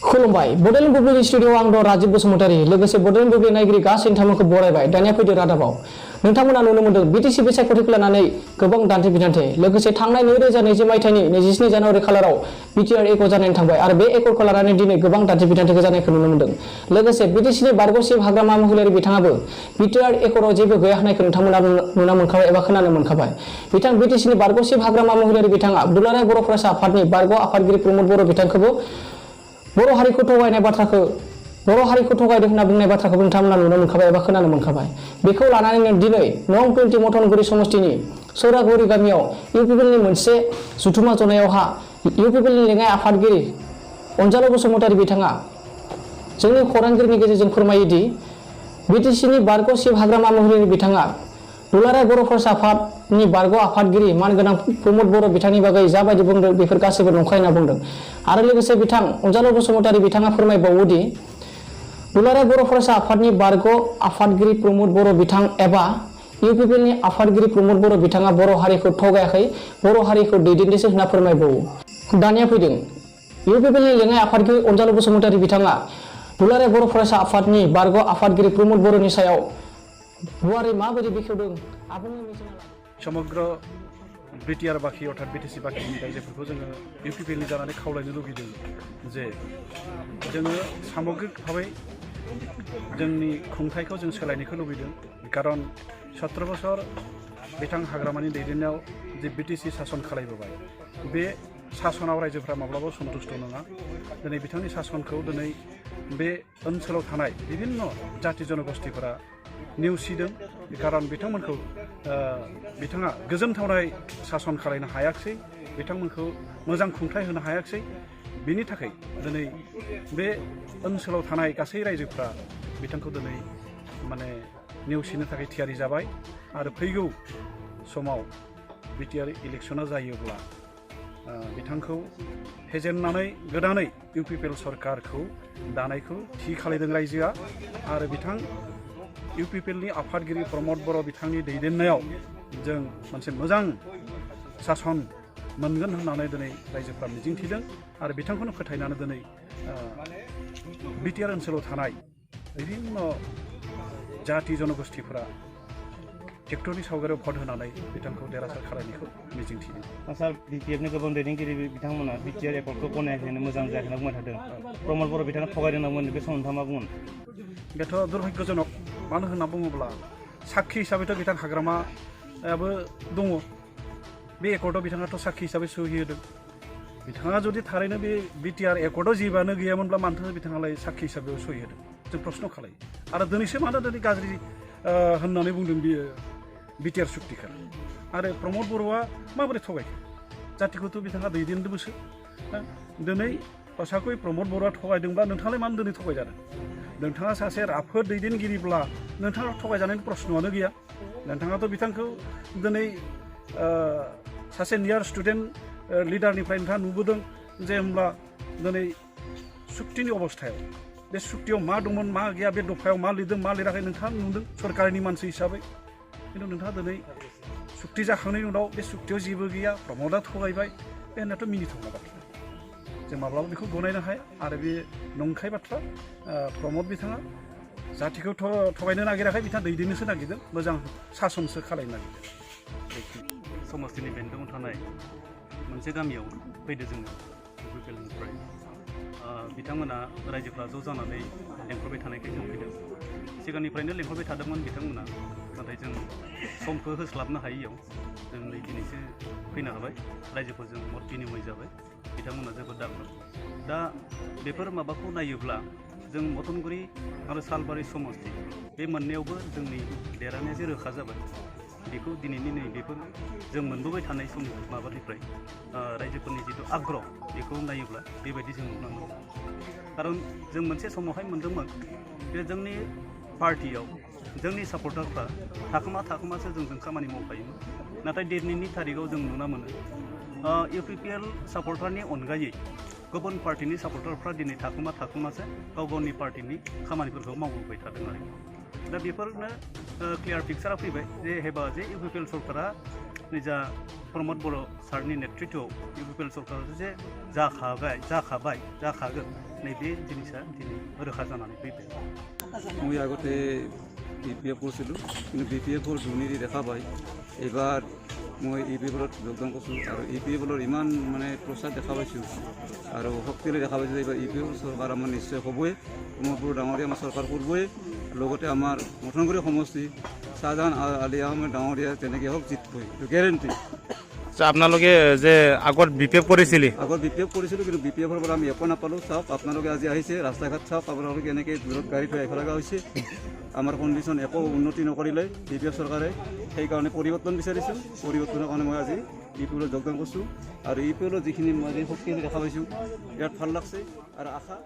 खुलुमबाय बड'लेण्ड बुब्लिनि स्टुडिअ'आव आं दं राजीब बसुमतारी लोगोसे बड'लेण्ड बुब्लि नायगिरि गासै नोंथांमोनखौ बरायबाय। दानिया फैदो रादाबाव नोंथांमोना नुनो मोन्दों बिटिसि बिसायख'थिखौ लानानै गोबां दान्थे बिदान्थे लोगोसे थांनाय 2020 मायथाइनि 27 जानुवारि खालाराव बिटिआर एक' जानानै थांबाय आरो बे एक'खौ लानानै दिनै गोबां दान्थे बिदान्थेखौ जानायखौ नुनो मोन्दों। लोगोसे बिटिसिनि बारग'सिब हाग्रामा महिलारि बिथाङाबो बिटिआर एक'आव जेबो गैया होननायखौ नोंथांमोना नुना मोनखाबाय एबा खोनानो मोनखाबाय। बिथां बिटिसिनि बारग'सिब हाग्रामा महिलारि बिथाङा दुलाराय बर' फरायसा आफादनि बारग' आफादगिरि प्रमद बर' बिथांखौबो बर' हारिखौ थगायनाय बाथ्राखौ बर' हारिखौ थगायदों होनना बुंनाय बाथ्राखौ नोंथांमोना नुनो मोनखाबाय एबा खोनानो मोनखाबाय। बेखौ लानानैनो दिनै नं 20 मथनगुरि समष्टिनि सौरागुरि गामियाव इउपिपिएलनि मोनसे जुथुमा जनायावहा इउपिपिएलनि लेङाइ आफादगिरि अनजालु बसुमतारी बिथाङा जोंनि खौरांगिरिनि गेजेरजों फोरमायोदि बिटिसिनि बारग'सिब हाग्रामा महिलारि बिथाङा दुलाराय बर' फरायसा आफादनि बारग' आफादगिरि मानगोनां प्रमद बर' बिथांनि बागै जाबायदि बुंदों बेफोर गासैबो नंखाय होनना बुंदों आरो लोगोसे बिथां अनजालु बसुमतारी बिथाङा फोरमायबावोदि दुलाराय बर' फरायसा आफादनि बारग' आफादगिरि प्रमद बर' बिथां एबा इउपिपिएलनि आफादगिरि प्रमद बर' बिथाङा बर' हारिखौ थगायाखै बर' हारिखौ दैदेनदोंसो होनना फोरमायबावो। दानिया फैदों इउपिपिएलनि लेङाइ आफादगिरि अनजालु बसुमतारी बिथाङा दुलाराय बर' फरायसा आफादनि बारग' आफादगिरि प्रमद बर'नि सायाव गुवारै माबायदि बेखेवदों आबुङै मिथिना ला। समग्र बिटिआर बाखि अर्थात बिटिसि बाखिनि रायजोफोरखौ जोङो इउपिपिएलनि जानानै खावलायनो लुगैदों जे जोङो सामग्रिक भाबै जोंनि खुंथायखौ जों सोलायनायखौ लुबैदों। खारन 17 बोसोर बिथां हाग्रामानि दैदेननायाव जे बिटिसि सासन खालायबोबाय बे सासनाव रायजोफ्रा माब्लाबा सन्तुष्ट नङा। दिनै बिथांनि सासनखौ दिनै बे ओनसोलाव थानाय बिभिन्न जाति जनगोष्ठीफोरा नेवसिदों। खारन बिथांमोनखौ बिथाङा गोजोनथावनाय सासन खालायनो हायाखिसै, बिथांमोनखौ मोजां खुंथाय होनो हायाखिसै। बिनि थाखाय दिनै बे ओनसोलाव थानाय गासै रायजोफ्रा बिथांखौ दिनै माने नेवसिनो थाखाय थियारि जाबाय आरो फैगौ समाव बिटिआर इलेक्सना जायोब्ला बिथांखौ फेजेननानै गोदानै इउपिपिएल सरकारखौ दानायखौ थि खालायदों रायजोआ आरो बिथां इउपिपिएलनि आफादगिरि प्रमद बर' बिथांनि दैदेननायाव जों मोनसे मोजां सासन मोनगोन होननानै दिनै रायजोफ्रा मिजिंथिदों आरो बिथांखौनो फोथायनानै दिनै बिटिआर ओनसोलाव थानाय बिभिन्न जाति जनगोष्ठीफोरा ट्रेक्टरनि सावगारियाव भट होनानै बिथांखौ देरहासार खालायनायखौ मिजिंथिदों। सार बिटिआरनि गोबां दैदेनगिरि बिथांमोना बिटिआर एकर्डखौ गनायाखैनो मोजां जायाखै होनना बुंबाय थादों। प्रमद बर' बिथाङा थगायदों होनना बुंदों। बे समाव नोंथाङा मा बुंगोन? बेथ' दुर्भाग्यजनक। मानो होनना बुङोब्ला साक्षी हिसाबैथ' बिथां हाग्रामायाबो दङ। बे एकर्डआव बिथाङाथ' साक्षी हिसाबै सहि होदों। बिथाङा जुदि थारैनो बे बिटिआर एकर्डआव जेबोआनो गैयामोनब्ला मानोथो बिथाङालाय साक्षी हिसाबै सहि होदों जों प्रश्न खालायो। आरो दिनैसो मानो दिनै गाज्रि होननानै बुंदों बियो बिटिआर सुक्तिखौ। आरो प्रमद बर'आ माबोरै थगायखो? जातिखौथ' बिथाङा दैदेनदोंबोसो। दिनै हसाखै प्रमद बर'आ थगायदोंब्ला नोंथाङालाय मानो दिनै थगायजादों? नोंथाङा सासे राफोद दैदेनगिरिब्ला नोंथाङा थगायजानायनि प्रश्नआनो गैया। नोंथाङाथ' बिथांखौ दिनै सासे नियार स्टुडेन्ट लिडारनिफ्राय नोंथाङा नुबोदों जे होमब्ला दिनै सुक्तिनि अबस्थायाव बे सुक्तियाव मा दंमोन मा गैया, बे दफायाव मा लिरदों मा लिराखै नोंथाङा नुदों सरकारनि मानसि हिसाबै। खिन्थु नोंथाङा दिनै सुक्ति जाखांनायनि उनाव बे सुक्तियाव जेबो गैया, प्रमदआ थगायबाय, बे होननायाथ' मिनिथावना बाथ्रा। जों माब्लाबा बेखौ गनायनो हाया आरो बे नंखाय बाथ्रा। प्रमद बिथाङा जातिखौ थगायनो नागिराखै, बिथाङा दैदेननोसो नागिरदों, मोजां सासनसो खालायनो नागिरदों। समष्टिनि बेन्दोङाव थानाय मोनसे गामियाव फैदो जोङो इउपिपिएलनिफ्राय। बिथांमोना रायजोफ्रा ज' जानानै लेंहरबाय थानायखाय जों फैदों। सिगांनिफ्रायनो लेंहरबाय थादोंमोन बिथांमोना, नाथाय जों समखौ होस्लाबनो हायैयाव जों नै दिनैसो फैनो हाबाय। रायजोफोरजों मत बिनिमय जाबाय। बिथांमोना जोबोद दागोन। दा बेफोर माबाखौ नायोब्ला जों मथनगुरि आरो सालबारि समष्टि बे मोननैयावबो जोंनि देरहानाया जे रोखा जाबाय। बेखौ दिनैनि नै बेफोर जों मोनबोबाय थानाय सम माबानिफ्राय रायजोफोरनि जिथु आग्रह बेखौ नायोब्ला बेबायदि जों नुनो मोनो। खारन जों मोनसे समावहाय मोनदोंमोन बे जोंनि पार्टियाव जोंनि सापर्टारफ्रा थाखोमासो जोंजों खामानि मावफायोमोन। नाथाय दिनैनि थारिखआव जों नुनो मोनो इउपिपिएल सापर्टारनि अनगायै गुबुन पार्टिनि सापर्टारफ्रा दिनै थाखोमासो गाव गावनि पार्टिनि खामानिफोरखौ मावबोबाय थादों आरो दा बेफोरनो क्लियार पिक्सारा फैबाय जे हेबा जे इउपिपिएल सरकारा निजा प्रमद बर' सारनि नेतृत्वआव इउपिपिएल सरकारा जे जाखागोन नैबे जिनिसा दिनै रोखा जानानै फैबाय मैं आगते इपिएफ करছিলো কিন্তু বিপিএফৰ দুৰ্নীতি দেখা পাই এবাৰ মই ইপিএফত যোগদান কৰিছোঁ আৰু ইপিএফৰ ইমান মানে প্ৰচাৰ দেখা পাইছোঁ আৰু শক্তিৰে দেখা পাইছোঁ এইবাৰ ইপিএফ চৰকাৰ আমাৰ নিশ্চয় হ'বই ব্ৰহ্মপুৰ ডাঙৰীয়া আমাৰ চৰকাৰ কৰিবই লগতে আমাৰ মথনগুৰি সমষ্টি শাহজাহান আলী আহমেদ ডাঙৰীয়া তেনেকৈ হওক জিতবই এইটো গেৰেণ্টি আপোনালোকে যে আগত বিপিএফ কৰিছিলে আগত বিপিএফ কৰিছিলোঁ কিন্তু বিপিএফৰ পৰা আমি একো নাপালোঁ চাওক আপোনালোকে আজি আহিছে ৰাস্তা ঘাট চাওক আপোনালোকে এনেকৈ দূৰত গাড়ী থৈ আহিব লগা হৈছে আমাৰ কণ্ডিশ্যন একো উন্নতি নকৰিলে বিপিএফ চৰকাৰে সেইকাৰণে পৰিৱৰ্তন বিচাৰিছোঁ পৰিৱৰ্তনৰ কাৰণে মই আজি ইপিএফত যোগদান কৰিছোঁ আৰু ইপিএফৰ যিখিনি মই শক্তিশালী দেখা পাইছোঁ ইয়াত ভাল লাগছে আৰু আশা